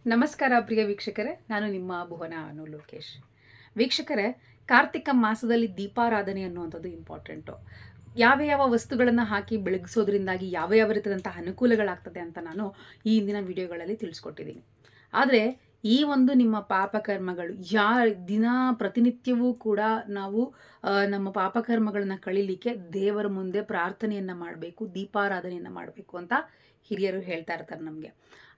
ನಮಸ್ಕಾರ ಪ್ರಿಯ ವೀಕ್ಷಕರೇ, ನಾನು ನಿಮ್ಮ ಭುವನ ಅನು ಲೋಕೇಶ್. ವೀಕ್ಷಕರೇ, ಕಾರ್ತಿಕ ಮಾಸದಲ್ಲಿ ದೀಪಾರಾಧನೆ ಅನ್ನುವಂಥದ್ದು ಇಂಪಾರ್ಟೆಂಟು. ಯಾವ ವಸ್ತುಗಳನ್ನು ಹಾಕಿ ಬೆಳಗಿಸೋದ್ರಿಂದಾಗಿ ಯಾವ ರೀತಿಯಾದಂತಹ ಅನುಕೂಲಗಳಾಗ್ತದೆ ಅಂತ ನಾನು ಈ ಹಿಂದಿನ ವಿಡಿಯೋಗಳಲ್ಲಿ ತಿಳಿಸ್ಕೊಟ್ಟಿದ್ದೀನಿ. ಆದರೆ ಈ ಒಂದು ನಿಮ್ಮ ಪಾಪಕರ್ಮಗಳು ದಿನ ಪ್ರತಿನಿತ್ಯವೂ ಕೂಡ ನಾವು ನಮ್ಮ ಪಾಪಕರ್ಮಗಳನ್ನ ಕಳೀಲಿಕ್ಕೆ ದೇವರ ಮುಂದೆ ಪ್ರಾರ್ಥನೆಯನ್ನು ಮಾಡಬೇಕು, ದೀಪಾರಾಧನೆಯನ್ನು ಮಾಡಬೇಕು ಅಂತ ಹಿರಿಯರು ಹೇಳ್ತಾ ಇರ್ತಾರೆ ನಮಗೆ.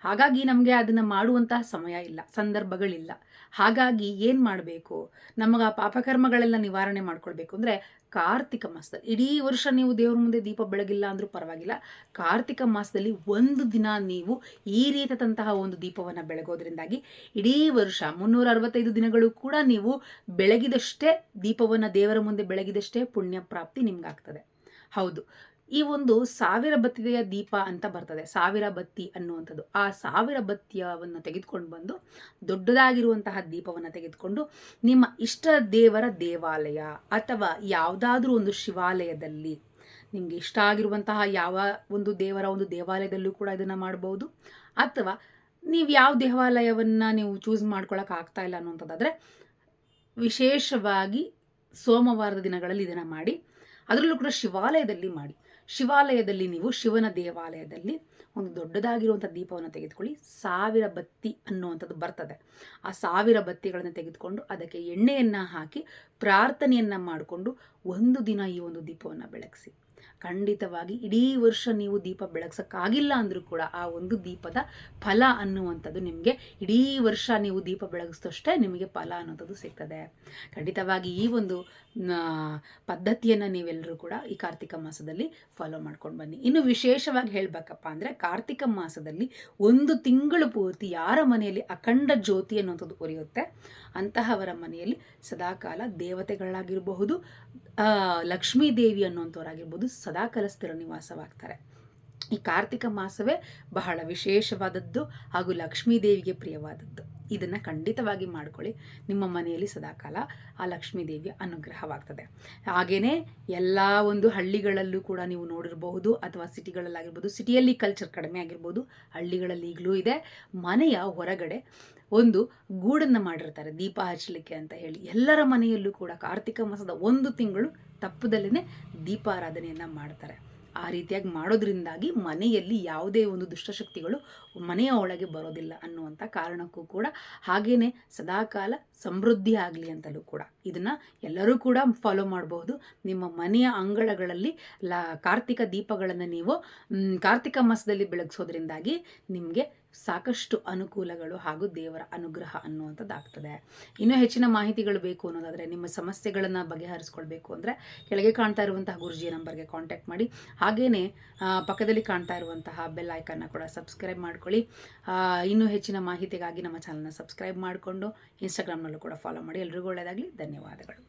ಹಾಗಾಗಿ ನಮಗೆ ಅದನ್ನು ಮಾಡುವಂತಹ ಸಮಯ ಇಲ್ಲ, ಸಂದರ್ಭಗಳಿಲ್ಲ. ಹಾಗಾಗಿ ಏನು ಮಾಡಬೇಕು, ನಮಗೆ ಆ ಪಾಪಕರ್ಮಗಳೆಲ್ಲ ನಿವಾರಣೆ ಮಾಡ್ಕೊಳ್ಬೇಕು ಅಂದರೆ ಕಾರ್ತಿಕ ಮಾಸದಲ್ಲಿ ಇಡೀ ವರ್ಷ ನೀವು ದೇವ್ರ ಮುಂದೆ ದೀಪ ಬೆಳಗಿಲ್ಲ ಅಂದರೂ ಪರವಾಗಿಲ್ಲ, ಕಾರ್ತಿಕ ಮಾಸದಲ್ಲಿ ಒಂದು ದಿನ ನೀವು ಈ ರೀತಿಯಾದಂತಹ ಒಂದು ದೀಪವನ್ನು ಬೆಳಗೋದ್ರಿಂದಾಗಿ ಇಡೀ ವರ್ಷ 365 ದಿನಗಳು ಕೂಡ ನೀವು ಬೆಳಗಿದಷ್ಟೇ ದೀಪವನ್ನು ದೇವರ ಮುಂದೆ ಬೆಳಗಿದಷ್ಟೇ ಪುಣ್ಯ ಪ್ರಾಪ್ತಿ ನಿಮ್ಗಾಗ್ತದೆ. ಹೌದು, ಈ ಒಂದು 1000 ಬತ್ತಿಯ ದೀಪ ಅಂತ ಬರ್ತದೆ, 1000 ಬತ್ತಿ ಅನ್ನುವಂಥದ್ದು. ಆ 1000 ಬತ್ತಿಯವನ್ನು ತೆಗೆದುಕೊಂಡು ಬಂದು ದೊಡ್ಡದಾಗಿರುವಂತಹ ದೀಪವನ್ನು ತೆಗೆದುಕೊಂಡು ನಿಮ್ಮ ಇಷ್ಟ ದೇವರ ದೇವಾಲಯ ಅಥವಾ ಯಾವುದಾದ್ರೂ ಒಂದು ಶಿವಾಲಯದಲ್ಲಿ, ನಿಮಗೆ ಇಷ್ಟ ಆಗಿರುವಂತಹ ಯಾವ ಒಂದು ದೇವರ ಒಂದು ದೇವಾಲಯದಲ್ಲೂ ಕೂಡ ಇದನ್ನು ಮಾಡ್ಬೋದು. ಅಥವಾ ನೀವು ಯಾವ ದೇವಾಲಯವನ್ನು ನೀವು ಚೂಸ್ ಮಾಡ್ಕೊಳಕ್ಕೆ ಆಗ್ತಾ ಇಲ್ಲ ಅನ್ನುವಂಥದ್ದಾದರೆ ವಿಶೇಷವಾಗಿ ಸೋಮವಾರದ ದಿನಗಳಲ್ಲಿ ಇದನ್ನು ಮಾಡಿ. ಅದರಲ್ಲೂ ಕೂಡ ಶಿವಾಲಯದಲ್ಲಿ ಮಾಡಿ. ಶಿವಾಲಯದಲ್ಲಿ ನೀವು ಶಿವನ ದೇವಾಲಯದಲ್ಲಿ ಒಂದು ದೊಡ್ಡದಾಗಿರುವಂಥ ದೀಪವನ್ನು ತೆಗೆದುಕೊಳ್ಳಿ. 1000 ಬತ್ತಿ ಅನ್ನುವಂಥದ್ದು ಬರ್ತದೆ. ಆ 1000 ಬತ್ತಿಗಳನ್ನು ತೆಗೆದುಕೊಂಡು ಅದಕ್ಕೆ ಎಣ್ಣೆಯನ್ನು ಹಾಕಿ ಪ್ರಾರ್ಥನೆಯನ್ನು ಮಾಡಿಕೊಂಡು ಒಂದು ದಿನ ಈ ಒಂದು ದೀಪವನ್ನು ಬೆಳಗಿಸಿ. ಖಂಡಿತವಾಗಿ ಇಡೀ ವರ್ಷ ನೀವು ದೀಪ ಬೆಳಗ್ಸೋಕ್ಕಾಗಿಲ್ಲ ಅಂದರೂ ಕೂಡ ಆ ಒಂದು ದೀಪದ ಫಲ ಅನ್ನುವಂಥದ್ದು ನಿಮಗೆ ಇಡೀ ವರ್ಷ ನೀವು ದೀಪ ಬೆಳಗಿಸಿದಷ್ಟೇ ನಿಮಗೆ ಫಲ ಅನ್ನೋಂಥದ್ದು ಸಿಗ್ತದೆ. ಖಂಡಿತವಾಗಿ ಈ ಒಂದು ಪದ್ಧತಿಯನ್ನು ನೀವೆಲ್ಲರೂ ಕೂಡ ಈ ಕಾರ್ತಿಕ ಮಾಸದಲ್ಲಿ ಫಾಲೋ ಮಾಡ್ಕೊಂಡು ಬನ್ನಿ. ಇನ್ನು ವಿಶೇಷವಾಗಿ ಹೇಳಬೇಕಪ್ಪ ಅಂದರೆ ಕಾರ್ತಿಕ ಮಾಸದಲ್ಲಿ 1 ತಿಂಗಳು ಪೂರ್ತಿ ಯಾರ ಮನೆಯಲ್ಲಿ ಅಖಂಡ ಜ್ಯೋತಿ ಅನ್ನುವಂಥದ್ದು ಉರಿಯುತ್ತೆ ಅಂತಹವರ ಮನೆಯಲ್ಲಿ ಸದಾಕಾಲ ದೇವತೆಗಳಾಗಿರಬಹುದು, ಲಕ್ಷ್ಮೀ ದೇವಿ ಅನ್ನುವಂಥವರಾಗಿರ್ಬೋದು ಸದಾಕಾಲ ಸ್ಥಿರ ನಿವಾಸವಾಗ್ತಾರೆ. ಈ ಕಾರ್ತಿಕ ಮಾಸವೇ ಬಹಳ ವಿಶೇಷವಾದದ್ದು ಹಾಗೂ ಲಕ್ಷ್ಮೀ ದೇವಿಗೆ ಪ್ರಿಯವಾದದ್ದು. ಇದನ್ನು ಖಂಡಿತವಾಗಿ ಮಾಡ್ಕೊಳ್ಳಿ. ನಿಮ್ಮ ಮನೆಯಲ್ಲಿ ಸದಾಕಾಲ ಆ ಲಕ್ಷ್ಮೀ ದೇವಿಯ ಅನುಗ್ರಹವಾಗ್ತದೆ. ಹಾಗೆಯೇ ಎಲ್ಲ ಒಂದು ಹಳ್ಳಿಗಳಲ್ಲೂ ಕೂಡ ನೀವು ನೋಡಿರಬಹುದು ಅಥವಾ ಸಿಟಿಗಳಲ್ಲಾಗಿರ್ಬೋದು. ಸಿಟಿಯಲ್ಲಿ ಕಲ್ಚರ್ ಕಡಿಮೆ ಆಗಿರ್ಬೋದು, ಹಳ್ಳಿಗಳಲ್ಲಿ ಈಗಲೂ ಇದೆ. ಮನೆಯ ಹೊರಗಡೆ ಒಂದು ಗೂಡನ್ನು ಮಾಡಿರ್ತಾರೆ ದೀಪ ಹಚ್ಚಲಿಕ್ಕೆ ಅಂತ ಹೇಳಿ. ಎಲ್ಲರ ಮನೆಯಲ್ಲೂ ಕೂಡ ಕಾರ್ತಿಕ ಮಾಸದ 1 ತಿಂಗಳು ತಪ್ಪದಲ್ಲೇ ದೀಪಾರಾಧನೆಯನ್ನು ಮಾಡ್ತಾರೆ. ಆ ರೀತಿಯಾಗಿ ಮಾಡೋದ್ರಿಂದಾಗಿ ಮನೆಯಲ್ಲಿ ಯಾವುದೇ ಒಂದು ದುಷ್ಟಶಕ್ತಿಗಳು ಮನೆಯ ಒಳಗೆ ಬರೋದಿಲ್ಲ ಅನ್ನುವಂಥ ಕಾರಣಕ್ಕೂ ಕೂಡ, ಹಾಗೇನೆ ಸದಾಕಾಲ ಸಮೃದ್ಧಿ ಆಗಲಿ ಅಂತಲೂ ಕೂಡ ಇದನ್ನು ಎಲ್ಲರೂ ಕೂಡ ಫಾಲೋ ಮಾಡಬಹುದು. ನಿಮ್ಮ ಮನೆಯ ಅಂಗಳಗಳಲ್ಲಿ ಕಾರ್ತಿಕ ದೀಪಗಳನ್ನು ನೀವು ಕಾರ್ತಿಕ ಮಾಸದಲ್ಲಿ ಬೆಳಗಿಸೋದ್ರಿಂದಾಗಿ ನಿಮಗೆ ಸಾಕಷ್ಟು ಅನುಕೂಲಗಳು ಹಾಗೂ ದೇವರ ಅನುಗ್ರಹ ಅನ್ನುವಂಥದ್ದಾಗ್ತದೆ. ಇನ್ನೂ ಹೆಚ್ಚಿನ ಮಾಹಿತಿಗಳು ಬೇಕು ಅನ್ನೋದಾದರೆ, ನಿಮ್ಮ ಸಮಸ್ಯೆಗಳನ್ನು ಬಗೆಹರಿಸ್ಕೊಳ್ಬೇಕು ಅಂದರೆ ಕೆಳಗೆ ಕಾಣ್ತಾ ಇರುವಂತಹ ಗುರುಜಿಯ ನಂಬರ್ಗೆ ಕಾಂಟ್ಯಾಕ್ಟ್ ಮಾಡಿ. ಹಾಗೆಯೇ ಪಕ್ಕದಲ್ಲಿ ಕಾಣ್ತಾ ಇರುವಂತಹ ಬೆಲ್ ಐಕನ್ನ ಕೂಡ ಸಬ್ಸ್ಕ್ರೈಬ್ ಮಾಡ್ಕೊಳ್ಳಿ. ಇನ್ನೂ ಹೆಚ್ಚಿನ ಮಾಹಿತಿಗಾಗಿ ನಮ್ಮ ಚಾನಲ್ನ ಸಬ್ಸ್ಕ್ರೈಬ್ ಮಾಡಿಕೊಂಡು ಇನ್ಸ್ಟಾಗ್ರಾಮ್ನಲ್ಲೂ ಕೂಡ ಫಾಲೋ ಮಾಡಿ. ಎಲ್ರಿಗೂ ಒಳ್ಳೆಯದಾಗಲಿ. ಧನ್ಯವಾದಗಳು.